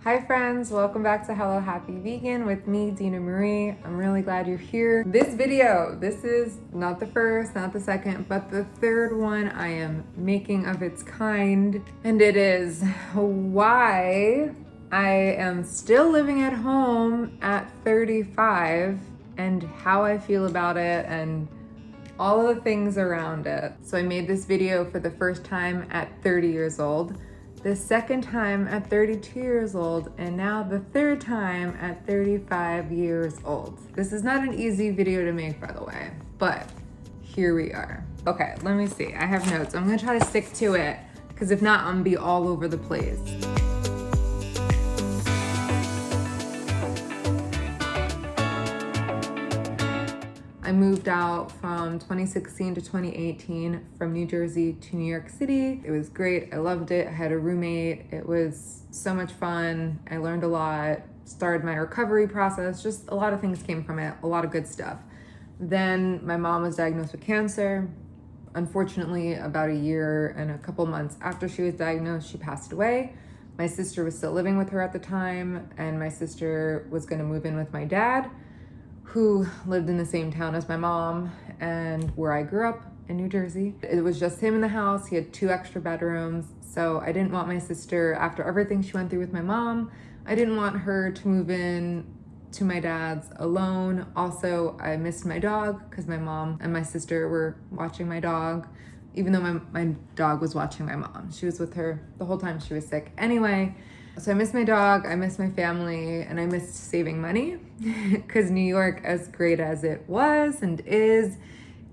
Hi friends, welcome back to Hello Happy Vegan with me, Dina Marie. I'm really glad you're here. This video, this is not the first, not the second, but the third one I am making of its kind. And it is why I am still living at home at 35 and how I feel about it and all of the things around it. So I made this video for the first time at 30 years old, the second time at 32 years old, and now the third time at 35 years old. This is not an easy video to make, by the way, but here we are. Okay, let me see. I have notes. I'm gonna try to stick to it, because if not, I'm gonna be all over the place. I moved out from 2016 to 2018 from New Jersey to New York City. It was great. I loved it. I had a roommate. It was so much fun. I learned a lot, started my recovery process. Just a lot of things came from it, a lot of good stuff. Then my mom was diagnosed with cancer. Unfortunately, about a year and a couple months after she was diagnosed, she passed away. My sister was still living with her at the time, and my sister was gonna move in with my dad, who lived in the same town as my mom and where I grew up in New Jersey. It was just him in the house. He had 2 extra bedrooms. So I didn't want my sister, after everything she went through with my mom, I didn't want her to move in to my dad's alone. Also, I missed my dog because my mom and my sister were watching my dog, even though my dog was watching my mom. She was with her the whole time she was sick. Anyway, so I missed my dog, I missed my family, and I missed saving money because New York, as great as it was and is,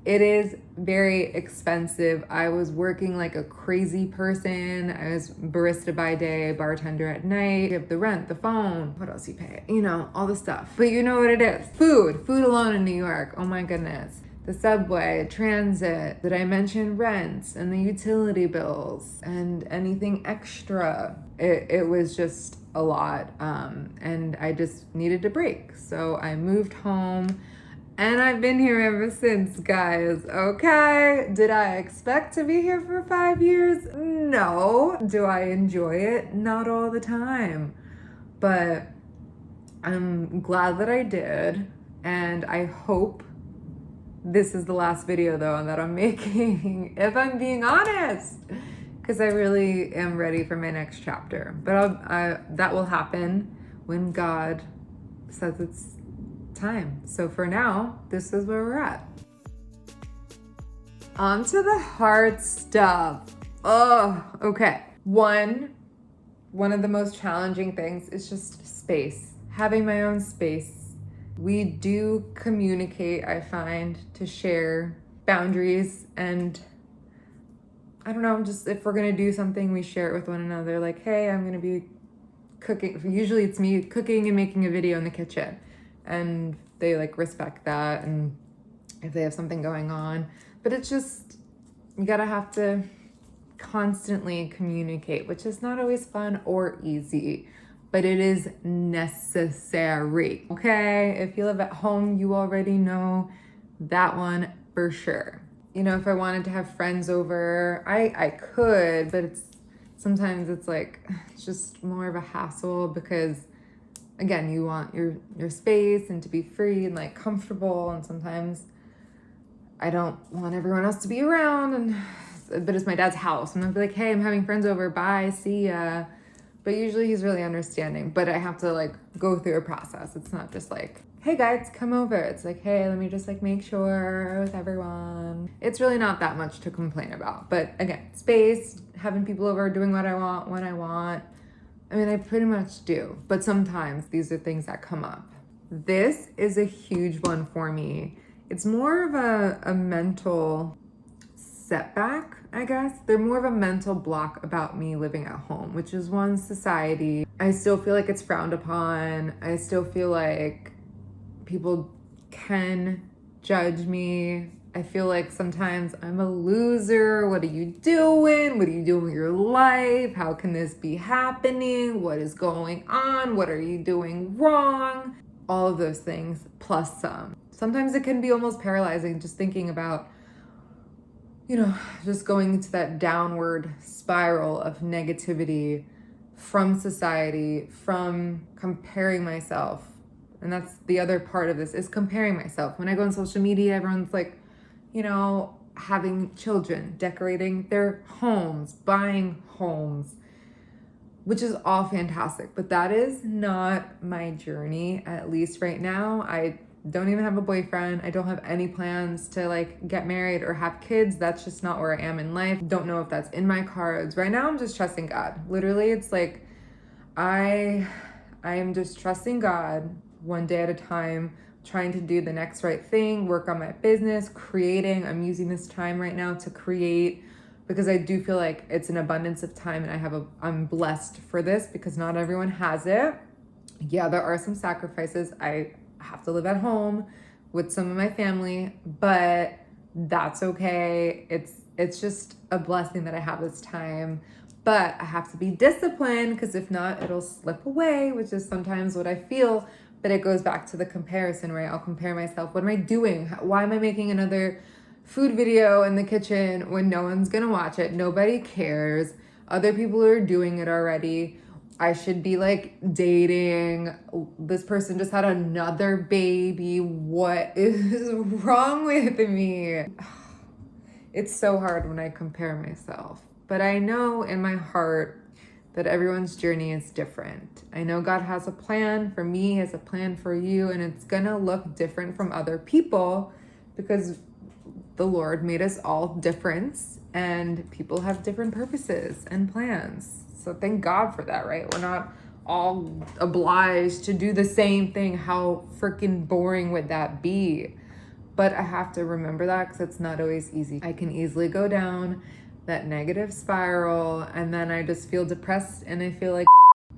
it is very expensive. I was working like a crazy person. I was barista by day, bartender at night. You have the rent, the phone, what else you pay? You know, all the stuff. But you know what it is. Food alone in New York, oh my goodness. The subway, transit, did I mention rent and the utility bills and anything extra? It was just a lot, and I just needed a break. So I moved home and I've been here ever since, guys, okay? Did I expect to be here for 5 years? No. Do I enjoy it? Not all the time, but I'm glad that I did, and I hope this is the last video though that I'm making, if I'm being honest, because I really am ready for my next chapter. But that will happen when God says it's time. So for now, this is where we're at. On to the hard stuff. Oh, okay. One of the most challenging things is just space, having my own space. We do communicate, I find, to share boundaries, and I don't know, just if we're gonna do something, we share it with one another. Like, hey, I'm gonna be cooking. Usually it's me cooking and making a video in the kitchen, and they like respect that, and if they have something going on. But it's just, you gotta have to constantly communicate, which is not always fun or easy, but it is necessary, okay? If you live at home, you already know that one for sure. You know, if I wanted to have friends over, I could, but sometimes it's like, it's just more of a hassle because, again, you want your space and to be free and like comfortable, and sometimes I don't want everyone else to be around, but it's my dad's house, and I'll be like, hey, I'm having friends over, bye, see ya. But usually he's really understanding, but I have to like go through a process. It's not just like, hey guys, come over. It's like, hey, let me just like make sure with everyone. It's really not that much to complain about. But again, space, having people over, doing what I want, when I want. I mean, I pretty much do, but sometimes these are things that come up. This is a huge one for me. It's more of a mental setback, I guess. They're more of a mental block about me living at home, which is one, society. I still feel like it's frowned upon. I still feel like people can judge me. I feel like sometimes I'm a loser. What are you doing? What are you doing with your life? How can this be happening? What is going on? What are you doing wrong? All of those things, plus some. Sometimes it can be almost paralyzing just thinking about, you know, just going into that downward spiral of negativity from society, from comparing myself. And that's the other part of this, is comparing myself. When I go on social media, everyone's like, you know, having children, decorating their homes, buying homes, which is all fantastic. But that is not my journey, at least right now. I don't even have a boyfriend. I don't have any plans to like get married or have kids. That's just not where I am in life. Don't know if that's in my cards. Right now, I'm just trusting God. Literally, it's like I am just trusting God one day at a time, trying to do the next right thing, work on my business, creating. I'm using this time right now to create, because I do feel like it's an abundance of time, and I'm blessed for this because not everyone has it. Yeah, there are some sacrifices. I have to live at home with some of my family, but that's okay. It's just a blessing that I have this time. But I have to be disciplined, because if not, it'll slip away, which is sometimes what I feel. But it goes back to the comparison, right? I'll compare myself. What am I doing? Why am I making another food video in the kitchen when no one's gonna watch it? Nobody cares. Other people are doing it already. I should be like dating. This person just had another baby. What is wrong with me? It's so hard when I compare myself. But I know in my heart that everyone's journey is different. I know God has a plan for me, has a plan for you, and it's gonna look different from other people because the Lord made us all different, and people have different purposes and plans. So thank God for that, right? We're not all obliged to do the same thing. How freaking boring would that be? But I have to remember that, because it's not always easy. I can easily go down that negative spiral, and then I just feel depressed, and I feel like,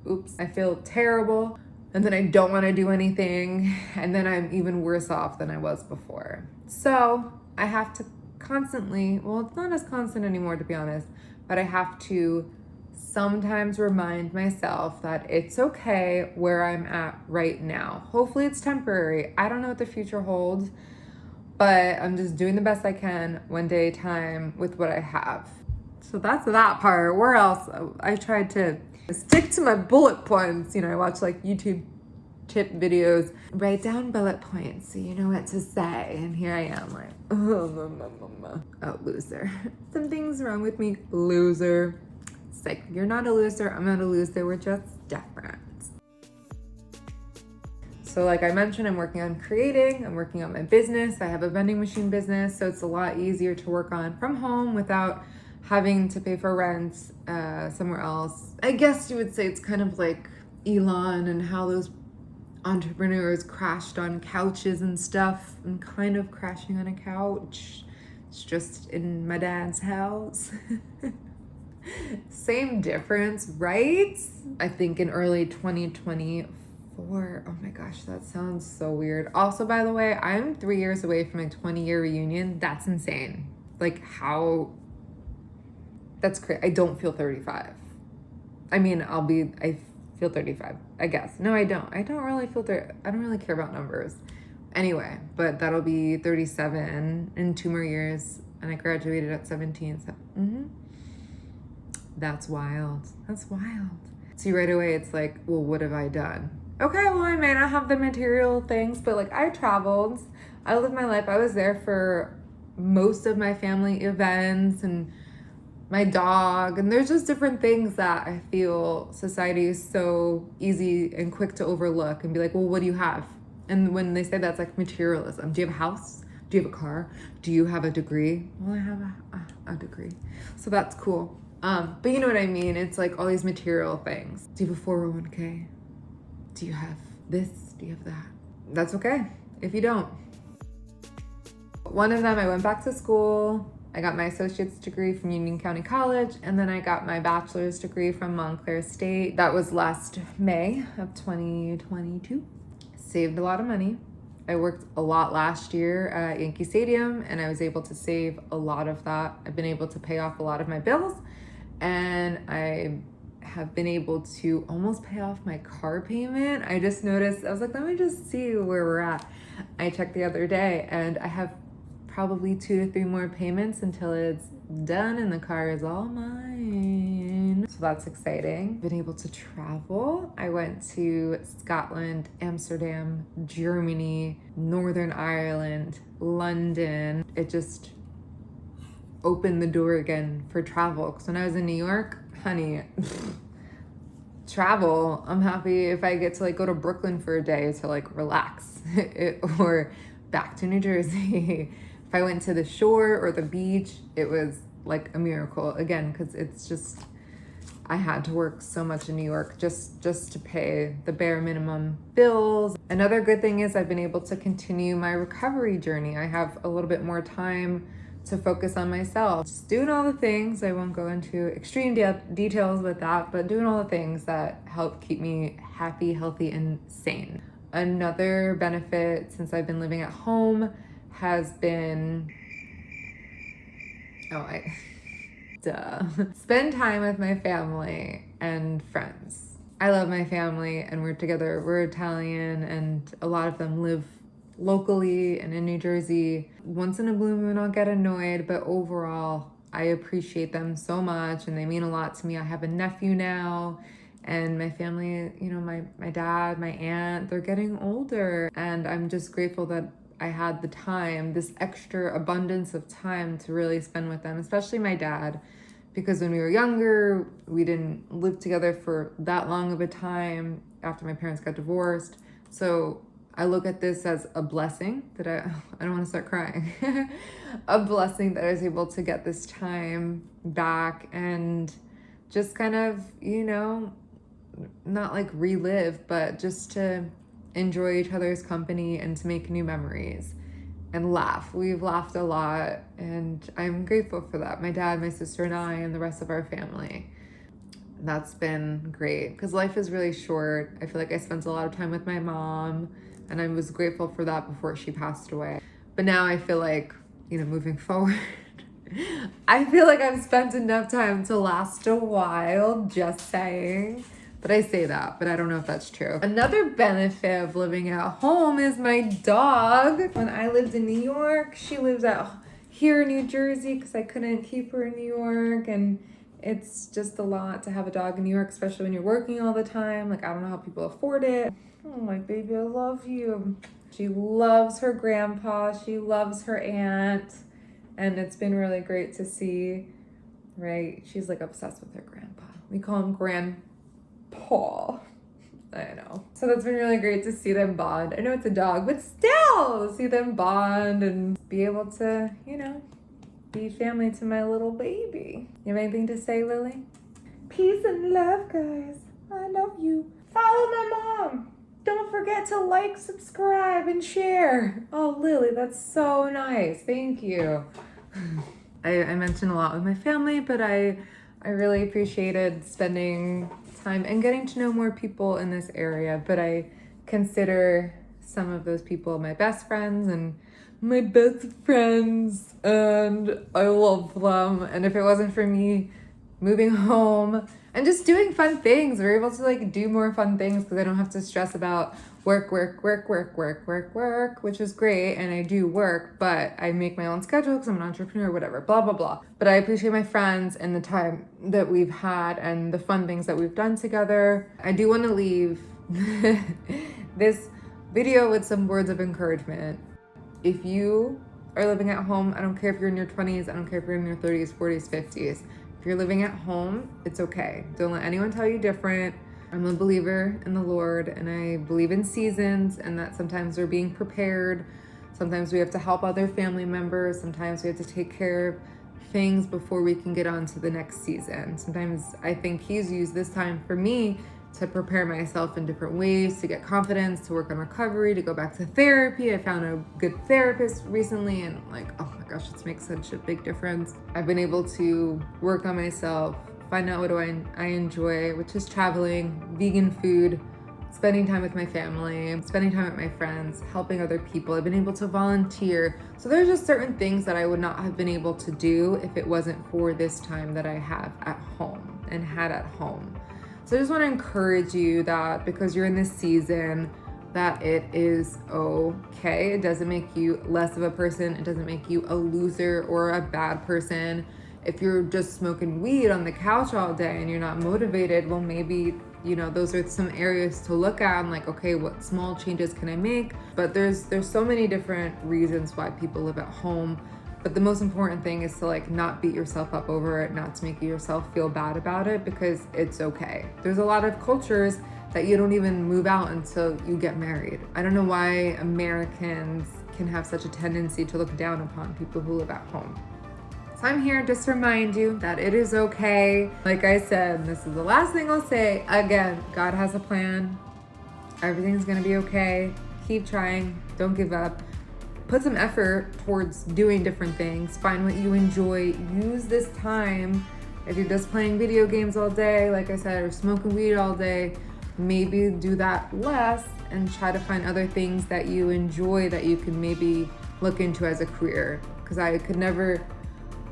oops, I feel terrible, and then I don't want to do anything, and then I'm even worse off than I was before. So I have to constantly, well, it's not as constant anymore, to be honest, but I have to sometimes remind myself that it's okay where I'm at right now. Hopefully it's temporary. I don't know what the future holds, but I'm just doing the best I can one day at a time with what I have. So that's that part. Where else? I tried to stick to my bullet points. You know, I watch like YouTube tip videos, write down bullet points so you know what to say. And here I am like, oh, loser. Something's wrong with me, loser. It's like, you're not a loser, I'm not a loser, we're just different. So like I mentioned, I'm working on creating, I'm working on my business. I have a vending machine business, so it's a lot easier to work on from home without having to pay for rent somewhere else. I guess you would say it's kind of like Elon and how those entrepreneurs crashed on couches and stuff. I'm kind of crashing on a couch. It's just in my dad's house. Same difference, right? I think in early 2024. Oh my gosh, that sounds so weird. Also, by the way, I'm 3 years away from my 20-year reunion. That's insane. Like how, that's crazy. I don't feel 35. I mean, I feel 35, I guess. No, I don't. I don't really feel 30. I don't really care about numbers. Anyway, but that'll be 37 in 2 more years. And I graduated at 17. So, That's wild. That's wild. See, right away, it's like, well, what have I done? Okay, well, I may not have the material things, but like I traveled, I lived my life. I was there for most of my family events and my dog. And there's just different things that I feel society is so easy and quick to overlook and be like, well, what do you have? And when they say that's like materialism, do you have a house? Do you have a car? Do you have a degree? Well, I have a degree. So that's cool. But you know what I mean? It's like all these material things. Do you have a 401k? Do you have this? Do you have that? That's okay if you don't. One of them, I went back to school. I got my associate's degree from Union County College, and then I got my bachelor's degree from Montclair State. That was last May of 2022. Saved a lot of money. I worked a lot last year at Yankee Stadium, and I was able to save a lot of that. I've been able to pay off a lot of my bills, and I have been able to almost pay off my car payment. I just noticed, I was like, let me just see where we're at. I checked the other day, and I have probably 2 to 3 more payments until it's done and the car is all mine. So that's exciting. Been able to travel. I went to Scotland, Amsterdam, Germany, Northern Ireland, London. It just opened the door again for travel. Because when I was in New York, honey, travel, I'm happy if I get to like go to Brooklyn for a day to like relax or back to New Jersey. If I went to the shore or the beach, it was like a miracle again, because it's just, I had to work so much in New York just to pay the bare minimum bills. Another good thing is I've been able to continue my recovery journey. I have a little bit more time to focus on myself. Just doing all the things, I won't go into extreme details with that, but doing all the things that help keep me happy, healthy, and sane. Another benefit since I've been living at home has been, spend time with my family and friends. I love my family and we're together. We're Italian and a lot of them live locally and in New Jersey. Once in a blue moon, I'll get annoyed, but overall, I appreciate them so much and they mean a lot to me. I have a nephew now and my family, you know, my dad, my aunt, they're getting older and I'm just grateful that I had the time, this extra abundance of time to really spend with them, especially my dad, because when we were younger, we didn't live together for that long of a time after my parents got divorced. So I look at this as a blessing that I don't want to start crying, a blessing that I was able to get this time back and just kind of, you know, not like relive, but just to enjoy each other's company and to make new memories and laugh. We've laughed a lot and I'm grateful for that. My dad, my sister and I, and the rest of our family. That's been great because life is really short. I feel like I spent a lot of time with my mom and I was grateful for that before she passed away. But now I feel like, you know, moving forward, I feel like I've spent enough time to last a while, just saying. But I say that, but I don't know if that's true. Another benefit of living at home is my dog. When I lived in New York, she lives out here in New Jersey because I couldn't keep her in New York. And it's just a lot to have a dog in New York, especially when you're working all the time. Like, I don't know how people afford it. Oh, my baby, I love you. She loves her grandpa. She loves her aunt. And it's been really great to see, right? She's like obsessed with her grandpa. We call him Grandpa. I know. So that's been really great to see them bond. I know it's a dog, but still see them bond and be able to, you know, be family to my little baby. You have anything to say, Lily? Peace and love, guys. I love you. Follow my mom. Don't forget to like, subscribe, and share. Oh, Lily, that's so nice. Thank you. I mentioned a lot with my family, but I really appreciated spending time and getting to know more people in this area. But I consider some of those people my best friends and my best friends, and I love them. And if it wasn't for me moving home and just doing fun things, we're able to like do more fun things because I don't have to stress about work, which is great. And I do work, but I make my own schedule because I'm an entrepreneur, whatever, blah, blah, blah. But I appreciate my friends and the time that we've had and the fun things that we've done together. I do want to leave this video with some words of encouragement. If you are living at home, I don't care if you're in your 20s, I don't care if you're in your 30s, 40s, 50s. If you're living at home, it's okay. Don't let anyone tell you different. I'm a believer in the Lord and I believe in seasons and that sometimes we're being prepared. Sometimes we have to help other family members. Sometimes we have to take care of things before we can get on to the next season. Sometimes I think He's used this time for me to prepare myself in different ways, to get confidence, to work on recovery, to go back to therapy. I found a good therapist recently and like, oh my gosh, it's makes such a big difference. I've been able to work on myself, find out what I enjoy, which is traveling, vegan food, spending time with my family, spending time with my friends, helping other people. I've been able to volunteer. So there's just certain things that I would not have been able to do if it wasn't for this time that I have at home and had at home. So I just want to encourage you that because you're in this season, that it is okay. It doesn't make you less of a person. It doesn't make you a loser or a bad person. If you're just smoking weed on the couch all day and you're not motivated, well, maybe, you know, those are some areas to look at and like, okay, what small changes can I make? But there's so many different reasons why people live at home. But the most important thing is to like not beat yourself up over it, not to make yourself feel bad about it, because it's okay. There's a lot of cultures that you don't even move out until you get married. I don't know why Americans can have such a tendency to look down upon people who live at home. So I'm here just to remind you that it is okay. Like I said, this is the last thing I'll say. Again, God has a plan. Everything's gonna be okay. Keep trying, don't give up. Put some effort towards doing different things. Find what you enjoy. Use this time. If you're just playing video games all day, like I said, or smoking weed all day, maybe do that less and try to find other things that you enjoy that you can maybe look into as a career. Because I could never,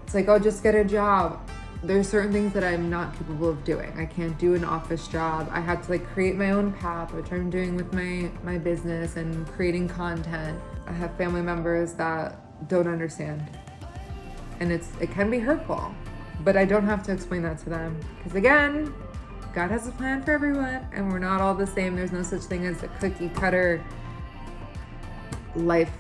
it's like, oh, just get a job. There's certain things that I'm not capable of doing. I can't do an office job. I had to like create my own path, which I'm doing with my business and creating content. I have family members that don't understand. And it can be hurtful, but I don't have to explain that to them. Because again, God has a plan for everyone and we're not all the same. There's no such thing as a cookie cutter life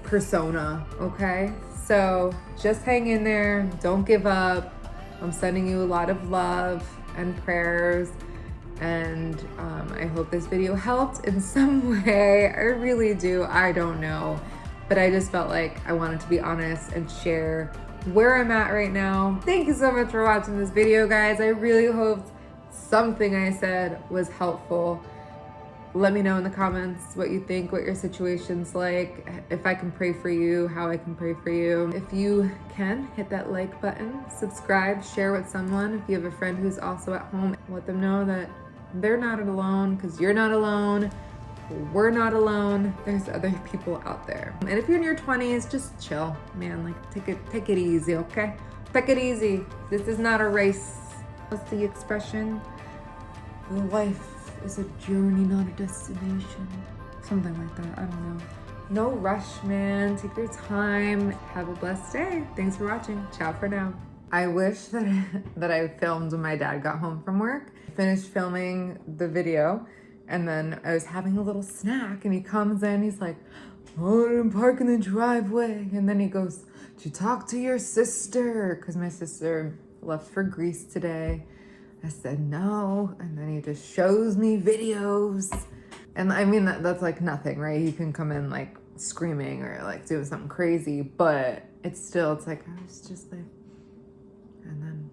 persona, okay? So just hang in there, don't give up. I'm sending you a lot of love and prayers, and I hope this video helped in some way. I really do, I don't know. But I just felt like I wanted to be honest and share where I'm at right now. Thank you so much for watching this video, guys. I really hoped something I said was helpful. Let me know in the comments what you think, what your situation's like, if I can pray for you, how I can pray for you. If you can, hit that like button, subscribe, share with someone. If you have a friend who's also at home, let them know that they're not alone, because you're not alone, we're not alone. There's other people out there. And if you're in your 20s, just chill, man. Like take it easy, okay? Take it easy. This is not a race. What's the expression? Life is a journey, not a destination. Something like that, I don't know. No rush, man. Take your time. Have a blessed day. Thanks for watching. Ciao for now. I wish that I filmed when my dad got home from work. Finished filming the video, and then I was having a little snack, and he comes in, he's like, oh, I'm parking in the driveway. And then he goes, did you talk to your sister? Because my sister left for Greece today. I said no, and then he just shows me videos. And I mean, that's like nothing, right? He can come in like screaming or like doing something crazy, but it's like, I was just like, and then,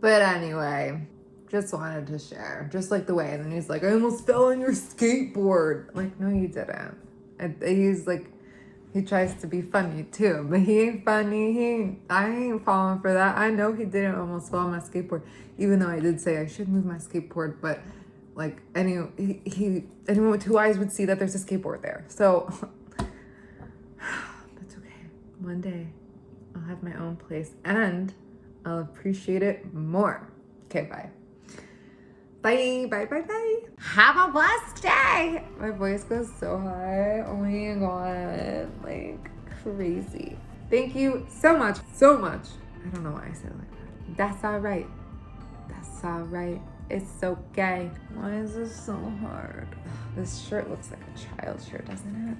but anyway, just wanted to share, just like the way, and then he's like, I almost fell on your skateboard. Like, no, you didn't. And he's like, he tries to be funny too, but he ain't funny. I ain't falling for that. I know he didn't almost fall on my skateboard, even though I did say I should move my skateboard, but like anyone with two eyes would see that there's a skateboard there. So that's okay. One day I'll have my own place and I'll appreciate it more. Okay, bye. Bye, bye, bye, bye. Have a blessed day. My voice goes so high. Oh my God, like crazy. Thank you so much, so much. I don't know why I said it like that. That's all right. That's all right. It's okay. Why is this so hard? This shirt looks like a child shirt, doesn't it?